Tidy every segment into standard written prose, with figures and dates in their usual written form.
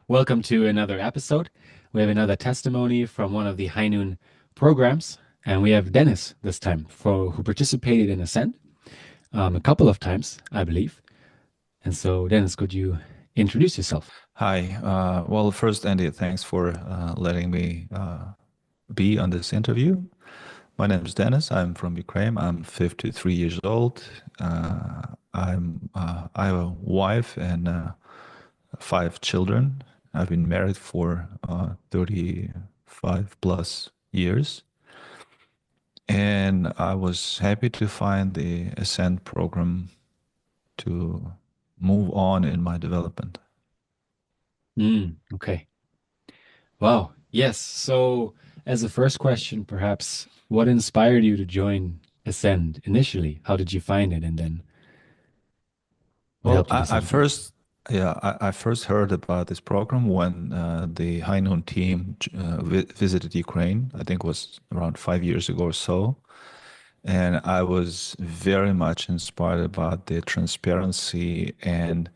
Welcome to another episode. We have another testimony from one of the High Noon programs, and we have Dennis this time, who participated in Ascend a couple of times, I believe. And so, Dennis, could you introduce yourself? Hi. Well, first, Andy, thanks for letting me be on this interview. My name is Dennis. I'm from Ukraine. I'm 53 years old. I have a wife and five children. I've been married for 35 plus years. And I was happy to find the Ascend program to move on in my development. Okay. Wow. Yes. So, as a first question, perhaps, what inspired you to join Ascend initially? How did you find it? And then what Well, helped you I decide to? first, yeah, I first heard about this program when the High Noon team visited Ukraine. I think it was around 5 years ago or so. And I was very much inspired about the transparency and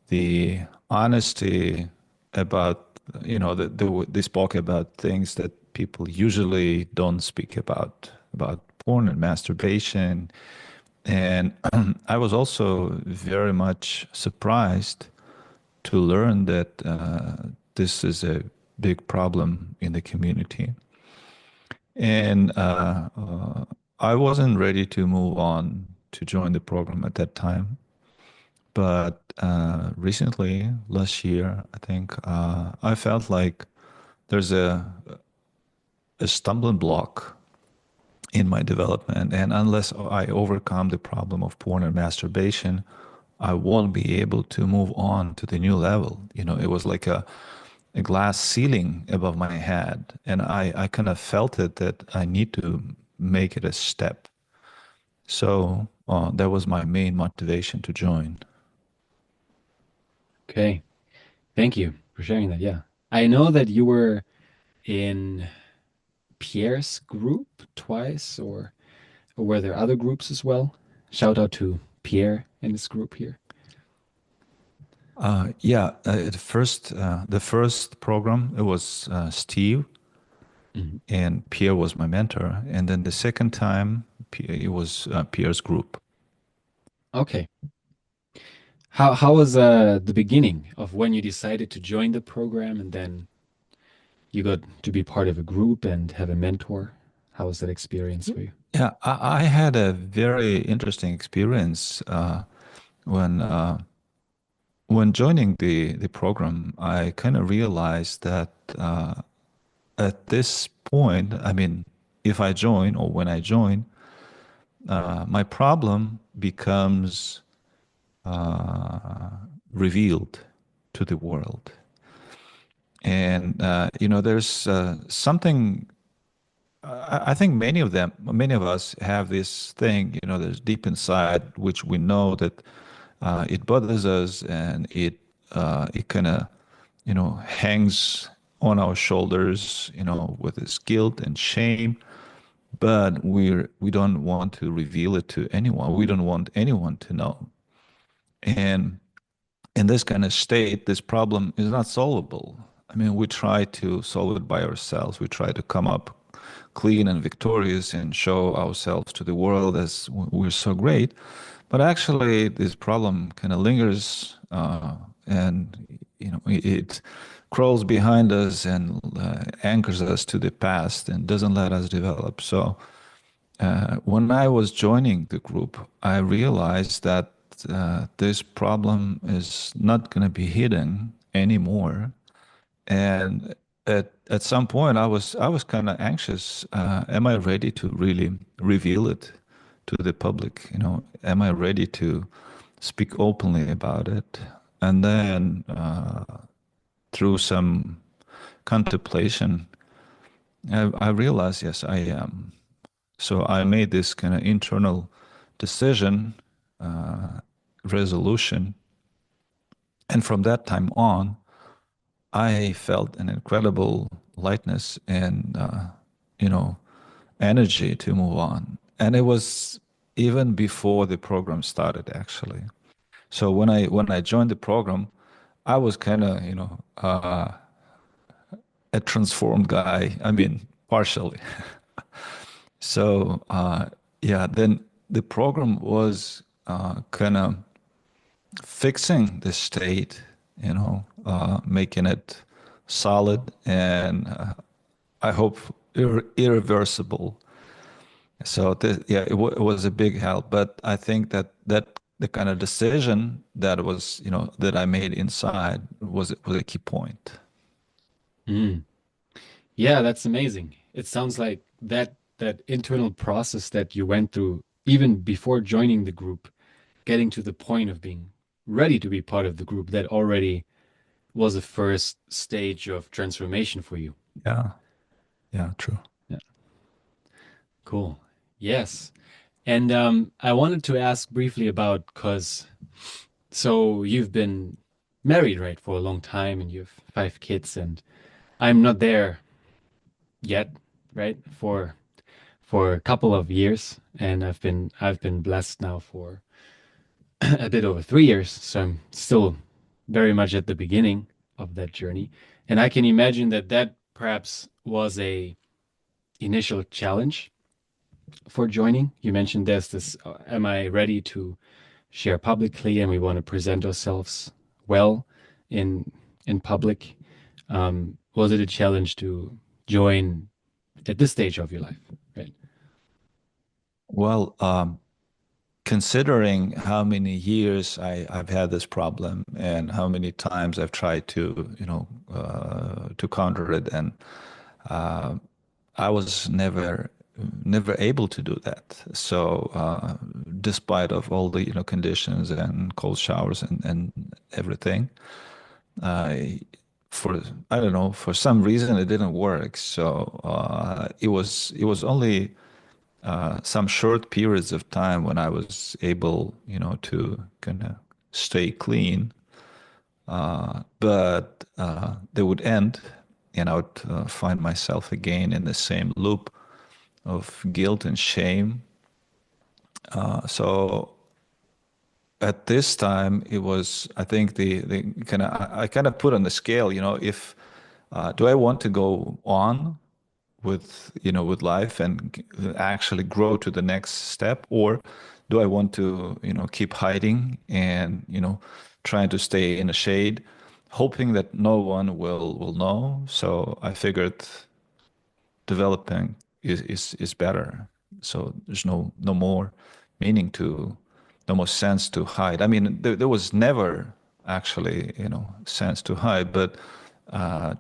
the honesty about, they spoke about things that people usually don't speak about porn and masturbation. And I was also very much surprised to learn that this is a big problem in the community. And I wasn't ready to move on to join the program at that time. But recently, last year, I think, I felt like there's a stumbling block in my development. And unless I overcome the problem of porn and masturbation, I won't be able to move on to the new level. It was like a glass ceiling above my head. And I kind of felt it that I need to make it a step. So that was my main motivation to join. Okay. Thank you for sharing that. Yeah. I know that you were in Pierre's group twice, or were there other groups as well? Shout out to Pierre in this group here. The first program, it was Steve, Mhm. and Pierre was my mentor. And then the second time, it was Pierre's group. Okay. How was the beginning of when you decided to join the program and then you got to be part of a group and have a mentor? How was that experience for you? Yeah, I had a very interesting experience when when joining the program. I kind of realized that at this point, I mean, if I join or when I join, my problem becomes uh, revealed to the world. And there's something. I think many of us have this thing, there's deep inside, which we know that it bothers us, and it kind of, hangs on our shoulders, with this guilt and shame. But we don't want to reveal it to anyone. We don't want anyone to know. And in this kind of state, this problem is not solvable. I mean, we try to solve it by ourselves. We try to come up clean and victorious and show ourselves to the world as we're so great. But actually, this problem kind of lingers, and it crawls behind us and anchors us to the past and doesn't let us develop. So when I was joining the group, I realized that this problem is not going to be hidden anymore. And at some point, I was kind of anxious. Am I ready to really reveal it to the public? Am I ready to speak openly about it? And then through some contemplation, I realized, yes, I am. So I made this kind of internal decision, uh, resolution, and from that time on, I felt an incredible lightness and you know energy to move on. And it was even before the program started, actually. So when I joined the program, I was kind of, a transformed guy. I mean, partially. So, yeah, then the program was kind of fixing the state, making it solid and I hope irreversible. So, yeah, it was a big help. But I think that the kind of decision that was, that I made inside was a key point. Mm. Yeah, that's amazing. It sounds like that internal process that you went through even before joining the group, getting to the point of being ready to be part of the group, that already was a first stage of transformation for you. Yeah, yeah, true. Yeah, cool. Yes. And I wanted to ask briefly about because so you've been married, right, for a long time and you have 5 kids, and I'm not there yet, right, for a couple of years, and I've been blessed now for a bit over 3 years, so I'm still very much at the beginning of that journey. And I can imagine that that perhaps was a initial challenge for joining. You mentioned there's this, am I ready to share publicly, and we want to present ourselves well in in public. Was it a challenge to join at this stage of your life? Right. Well, considering how many years I've had this problem and how many times I've tried to counter it, and uh, I was never able to do that. So, despite of all the conditions and cold showers and everything, I for I don't know, for some reason it didn't work. So it was only some short periods of time when I was able, to kind of stay clean. But they would end, and I would find myself again in the same loop of guilt and shame. So at this time, it was, I think the kind of I kind of put on the scale, if do I want to go on with life and actually grow to the next step, or do I want to keep hiding and trying to stay in the shade, hoping that no one will know. So I figured developing is better. So there's no more meaning to, no more sense to hide. I mean, there was never actually, sense to hide, but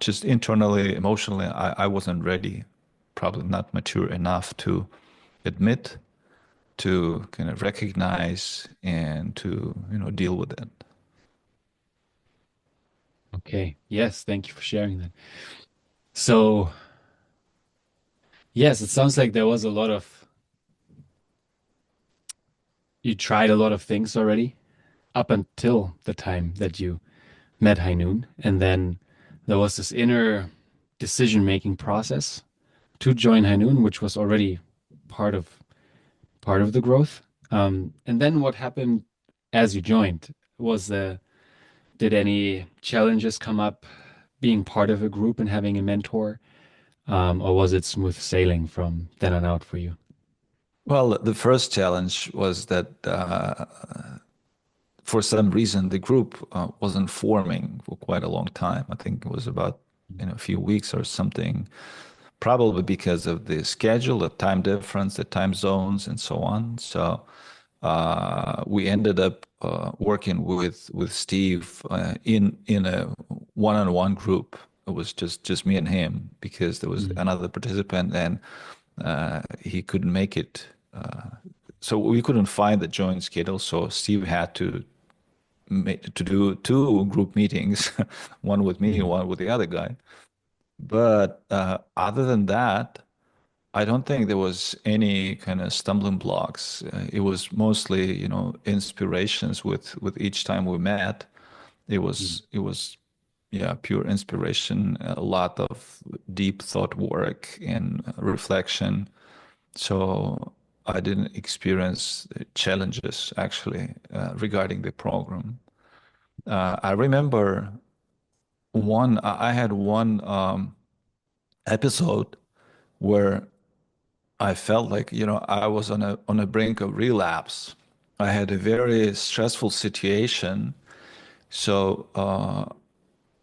just internally, emotionally, I wasn't ready, probably not mature enough to admit, to kind of recognize, and to, deal with it. Okay. Yes. Thank you for sharing that. So, yes, it sounds like there was a lot of, you tried a lot of things already up until the time that you met Hainun. And then there was this inner decision-making process to join Hainun, which was already part of part of the growth. And then what happened as you joined? Was did any challenges come up being part of a group and having a mentor? Or was it smooth sailing from then on out for you? Well, the first challenge was that for some reason the group wasn't forming for quite a long time. I think it was about a few weeks or something, probably because of the schedule, the time difference, the time zones, and so on. So we ended up working with Steve in a one-on-one group. It was just me and him because there was Mm. another participant and he couldn't make it. So we couldn't find the joint schedule. So Steve had to do two group meetings, one with me, Mm. one with the other guy. But other than that, I don't think there was any kind of stumbling blocks. It was mostly, inspirations with each time we met. Mm. Yeah, pure inspiration, a lot of deep thought work and reflection. So I didn't experience challenges actually regarding the program. I remember I had one episode where I felt like, I was on a brink of relapse. I had a very stressful situation. So,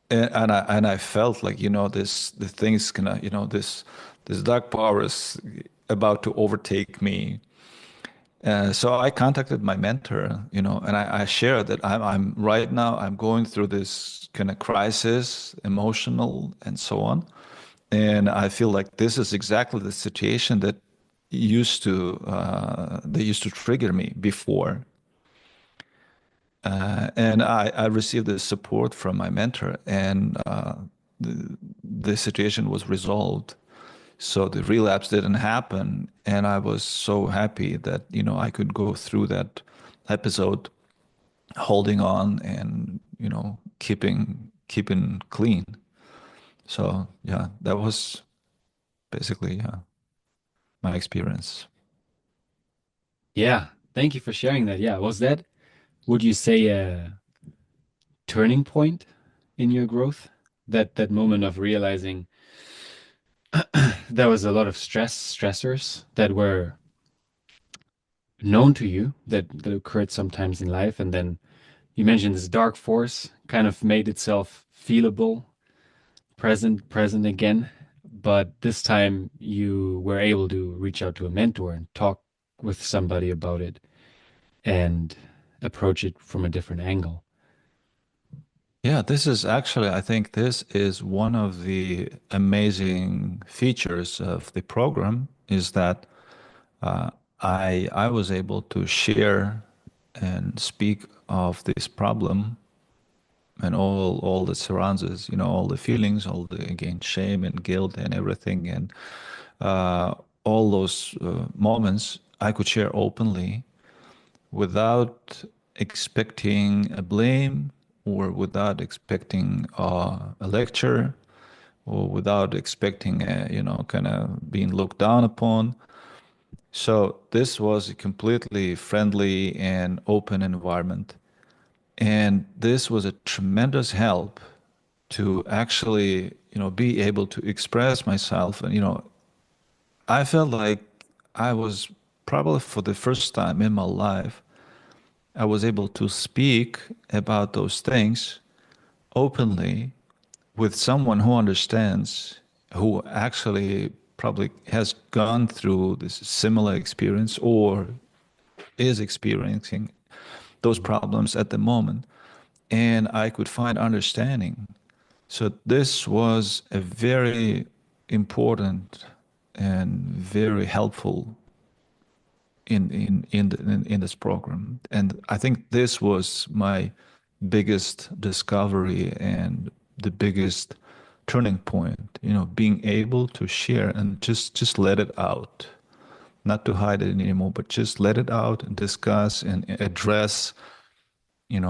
and I felt like, the thing's gonna, this dark power is about to overtake me. So I contacted my mentor, and I shared that I'm right now, I'm going through this kind of crisis, emotional and so on. And I feel like this is exactly the situation that they used to trigger me before. And I received the support from my mentor, and the situation was resolved. So the relapse didn't happen, and I was so happy that, I could go through that episode holding on and, keeping clean. So yeah, that was basically, yeah, my experience. Yeah, thank you for sharing that. Yeah, was that, would you say, a turning point in your growth? That moment of realizing there was a lot of stressors that were known to you that occurred sometimes in life, and then you mentioned this dark force kind of made itself feelable, present again, but this time you were able to reach out to a mentor and talk with somebody about it and approach it from a different angle. Yeah, this is actually, I think this is one of the amazing features of the program is that uh, I was able to share and speak of this problem and all that surrounds us, all the feelings, all the again shame and guilt and everything, and uh, all those moments I could share openly without expecting a blame or without expecting a lecture or without expecting kind of being looked down upon. So this was a completely friendly and open environment. And this was a tremendous help to actually, be able to express myself. And, I felt like I was probably for the first time in my life, I was able to speak about those things openly with someone who understands, who actually probably has gone through this similar experience or is experiencing those problems at the moment. And I could find understanding. So this was a very important and very helpful in this program. And I think this was my biggest discovery and the biggest turning point, being able to share and just let it out, not to hide it anymore, but just let it out and discuss and address,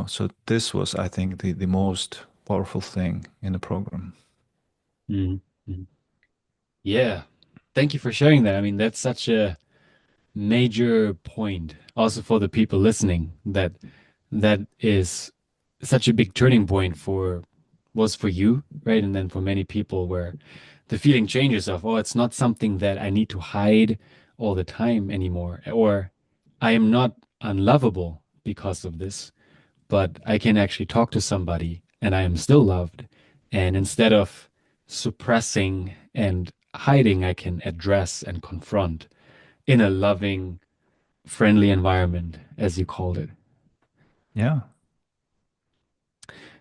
so this was, I think, the most powerful thing in the program. Mhm. Mhm. Yeah. Thank you for sharing that. I mean, that's such a major point also for the people listening that is such a big turning point for was for you, right? And then for many people where the feeling changes of, oh, it's not something that I need to hide all the time anymore, or I am not unlovable because of this, but I can actually talk to somebody and I am still loved. And instead of suppressing and hiding, I can address and confront in a loving, friendly environment, as you called it. Yeah.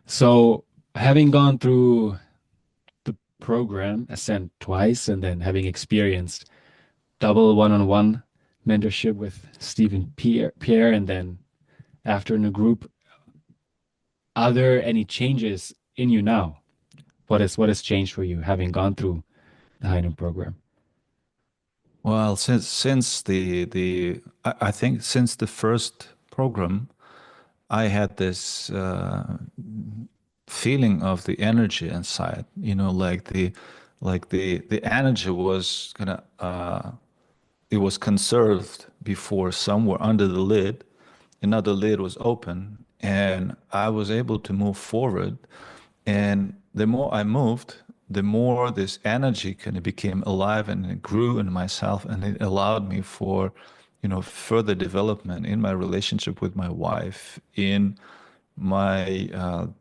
So, having gone through the program Ascent twice and then having experienced double one-on-one mentorship with Stephen Pierre, and then after in a group, are there any changes in you now? What has changed for you having gone through the Heineken program? Well, since I think since the first program, I had this feeling of the energy inside, like the energy was gonna it was conserved before somewhere under the lid. Another lid was open, and I was able to move forward. And the more I moved, the more this energy kind of became alive and it grew in myself, and it allowed me for, further development in my relationship with my wife, in my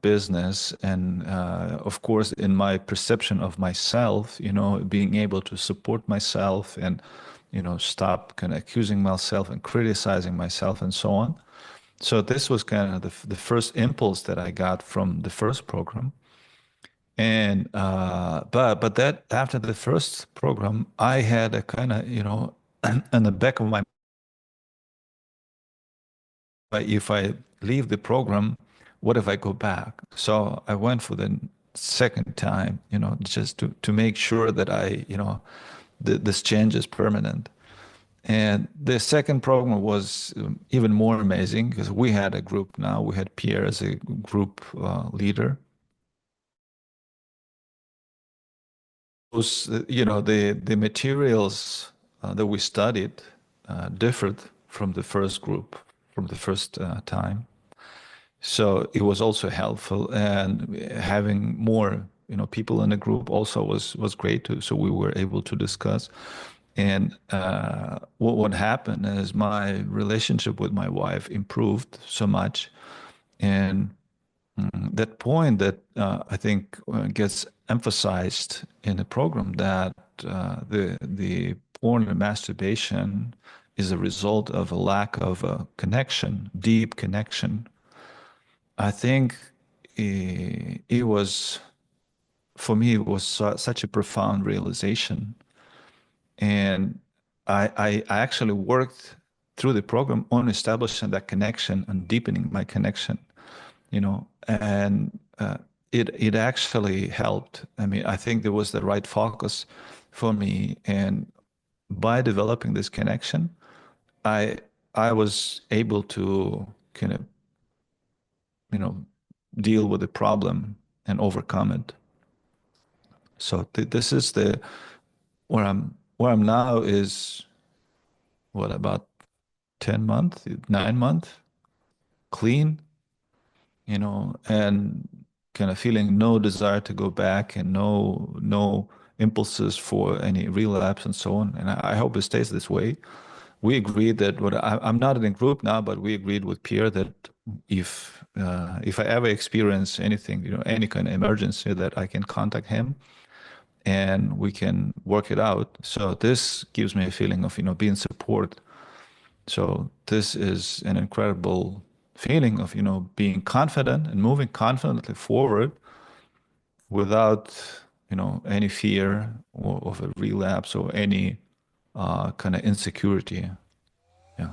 business, and of course in my perception of myself, being able to support myself and, stop kind of accusing myself and criticizing myself and so on. So this was kind of the first impulse that I got from the first program. And but that after the first program, I had a kind of, in the back of my, if I leave the program, what if I go back? So I went for the second time, just to make sure that this change is permanent. And the second program was even more amazing because we had a group now. We had Pierre as a group leader. The materials that we studied differed from the first group, from the first time. So it was also helpful, and having more, people in the group also was great too. So we were able to discuss. And what happened is my relationship with my wife improved so much, and that point that I think gets emphasized in the program, that the porn and masturbation is a result of a lack of a connection, deep connection. I think it was, for me, it was such a profound realization. And I actually worked through the program on establishing that connection and deepening my connection, and it actually helped. I mean, I think there was the right focus for me, and by developing this connection, I I was able to kind of, you know, deal with the problem and overcome it. So this is the where I'm now is what, about 10 months, 9 months clean, and kind of feeling no desire to go back, and no impulses for any relapse and so on. And I hope it stays this way. We agreed that I'm not in a group now, but we agreed with Pierre that if I ever experience anything, any kind of emergency, that I can contact him and we can work it out. So this gives me a feeling of, being support. So this is an incredible feeling of, being confident and moving confidently forward without, any fear of a relapse or any kind of insecurity. Yeah.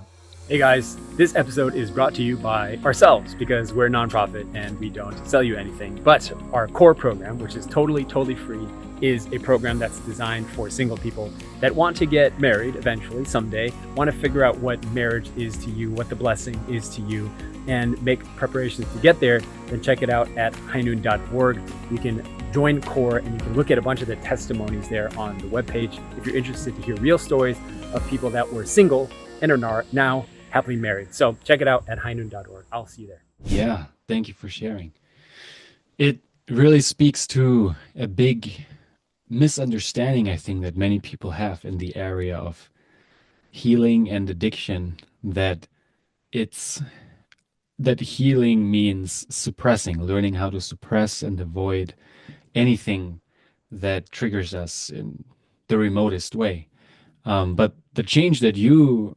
Hey guys, this episode is brought to you by ourselves because we're a nonprofit and we don't sell you anything. But our core program, which is totally free, is a program that's designed for single people that want to get married eventually, someday, want to figure out what marriage is to you, what the blessing is to you, and make preparations to get there. Then check it out at highnoon.org. You can join CORE and you can look at a bunch of the testimonies there on the webpage if you're interested to hear real stories of people that were single and are now happily married. So check it out at highnoon.org. I'll see you there. Yeah, thank you for sharing. It really speaks to a big misunderstanding, I think, that many people have in the area of healing and addiction, it's that healing means suppressing, learning how to suppress and avoid anything that triggers us in the remotest way. But the change that you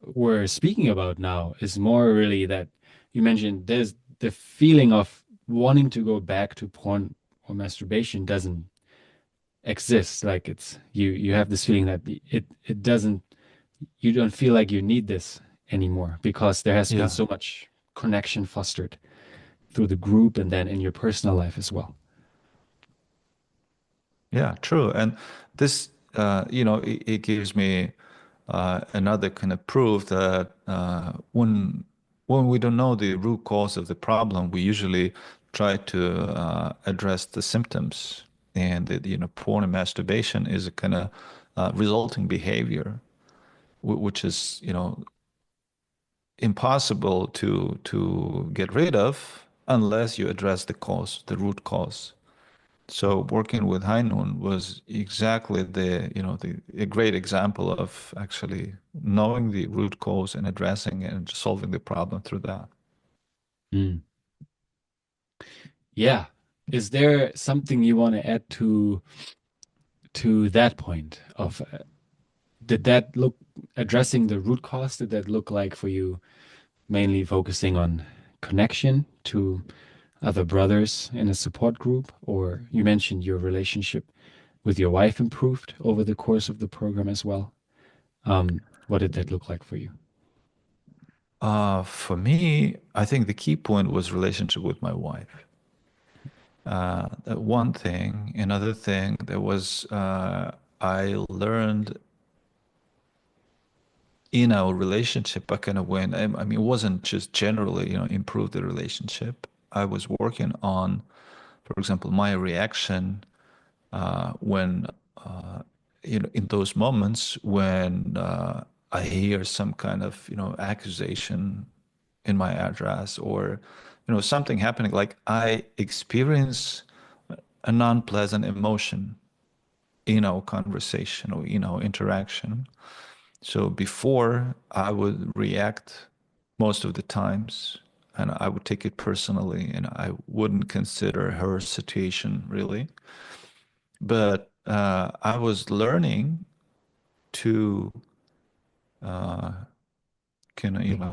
were speaking about now is more really that you mentioned there's the feeling of wanting to go back to porn or masturbation doesn't exist. Like you have this feeling that it doesn't, you don't feel like you need this anymore because there has been Yeah. so much connection fostered through the group and then in your personal life as well. Yeah, true. And this, it gives me another kind of proof that when we don't know the root cause of the problem, we usually try to address the symptoms, and porn and masturbation is a kind of resulting behavior, which is, impossible to get rid of unless you address the cause, the root cause. So working with Heinun was exactly a great example of actually knowing the root cause and addressing it and solving the problem through that. Mm. Yeah. Is there something you want to add to that point of did that look addressing the root cause, did that look like for you mainly focusing on connection to other brothers in a support group, or you mentioned your relationship with your wife improved over the course of the program as well? What did that look like for you? For me, I think the key point was relationship with my wife. That one thing. Another thing that was I learned in our relationship, I kind of went, I mean, it wasn't just generally, improve the relationship. I was working on, for example, my reaction when, in those moments when I hear some kind of, accusation in my address or, something happening, like I experience a non-pleasant emotion in our conversation or in our interaction. So before I would react most of the times and I would take it personally and I wouldn't consider her situation really. But I was learning to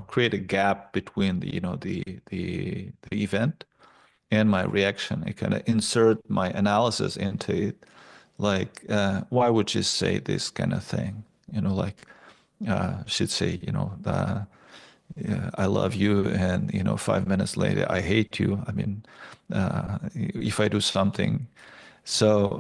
create a gap between the event and my reaction. I kind of insert my analysis into it, like why would you say this kind of thing? Like she'd say, yeah, I love you, and 5 minutes later I hate you. I mean, if I do something, so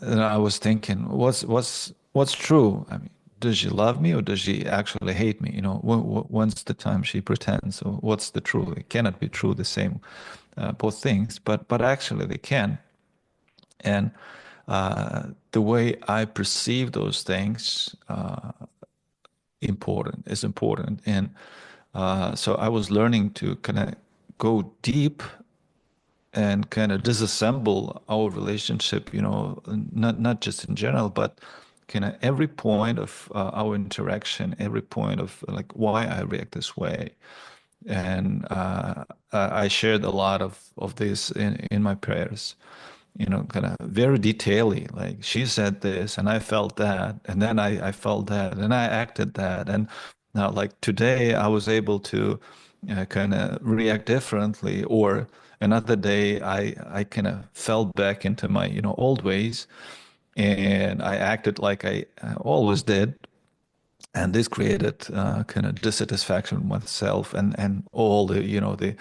and I was thinking, what's true? I mean, does she love me or does she actually hate me? When's the time she pretends? Or what's the true? It cannot be true the same, both things, but actually they can. And the way I perceive those things is important. And so I was learning to kind of go deep and kind of disassemble our relationship, not just in general, but kind of every point of our interaction, every point of like why I react this way. And I shared a lot of this in my prayers, kind of very detailedly. Like she said this, and I felt that, and then I felt that, and I acted that, and now like today I was able to kind of react differently, or another day I kind of fell back into my old ways, and I acted like I always did. And this created kind of dissatisfaction with myself and all the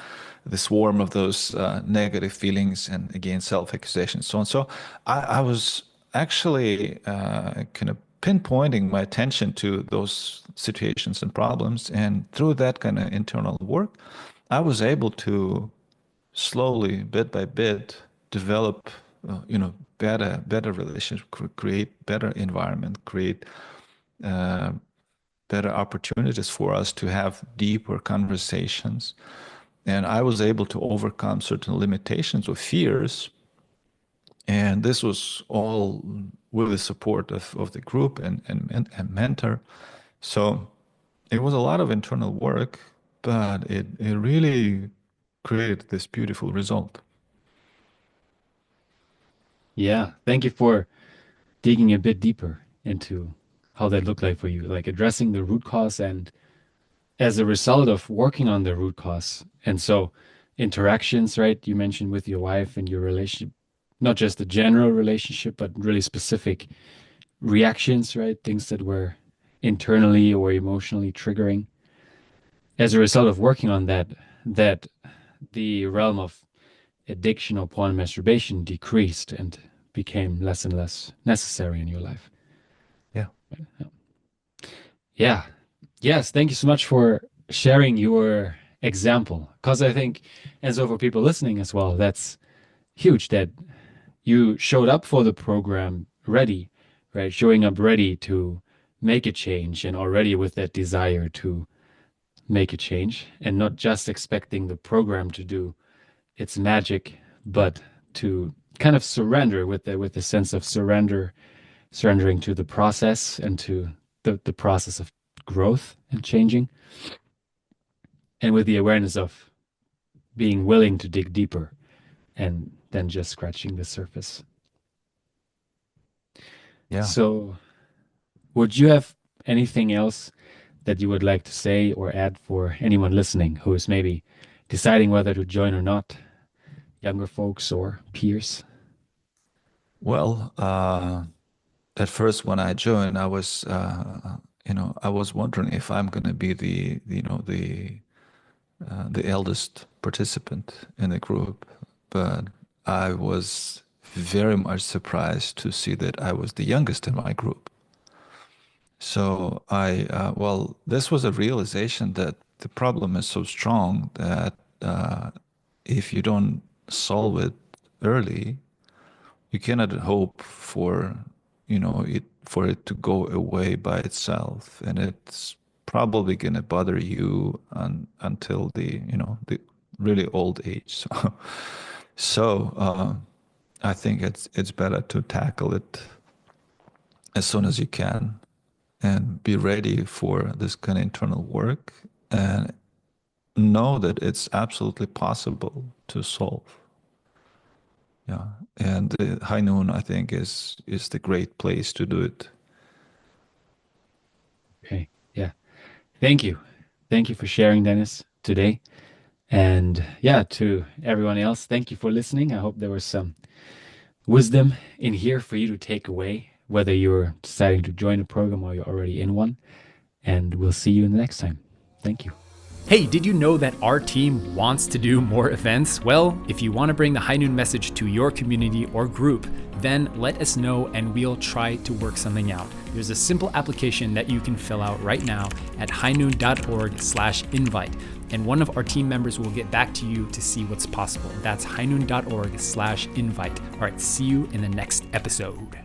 swarm of those negative feelings and again self-accusation and so on. So I was actually kind of pinpointing my attention to those situations and problems, and through that kind of internal work, I was able to slowly, bit by bit, develop better relationship, create better environment, create better opportunities for us to have deeper conversations. And I was able to overcome certain limitations or fears. And this was all with the support of the group and mentor. So it was a lot of internal work, but it really created this beautiful result. Yeah, thank you for digging a bit deeper into how that looked like for you, like addressing the root cause and as a result of working on the root cause. And so interactions, right? You mentioned with your wife and your relationship, not just the general relationship, but really specific reactions, right? Things that were internally or emotionally triggering. As a result of working on that the realm of addiction or porn masturbation decreased and became less and less necessary in your life. Yeah. Yeah. Yes. Thank you so much for sharing your example. Because I think, and so for people listening as well, that's huge that you showed up for the program ready, right? Showing up ready to make a change and already with that desire to make a change, and not just expecting the program to do its magic, but to kind of surrender with the sense of surrendering to the process and to the process of growth and changing, and with the awareness of being willing to dig deeper and then just scratching the surface. Yeah. So would you have anything else that you would like to say or add for anyone listening who is maybe deciding whether to join or not, younger folks or peers? Well, at first when I joined, I was, I was wondering if I'm going to be the eldest participant in the group, but I was very much surprised to see that I was the youngest in my group. So this was a realization that the problem is so strong that if you don't solve it early, you cannot hope for, it to go away by itself, and it's probably going to bother you until the really old age. So I think it's better to tackle it as soon as you can and be ready for this kind of internal work and know that it's absolutely possible to solve. Yeah, and High Noon, I think, is the great place to do it. Okay, yeah. Thank you. Thank you for sharing, Dennis, today. And yeah, to everyone else, thank you for listening. I hope there was some wisdom in here for you to take away, whether you're deciding to join a program or you're already in one. And we'll see you in the next time. Thank you. Hey, did you know that our team wants to do more events? Well, if you want to bring the High Noon message to your community or group, then let us know and we'll try to work something out. There's a simple application that you can fill out right now at highnoon.org/invite. And one of our team members will get back to you to see what's possible. That's highnoon.org/invite. All right, see you in the next episode.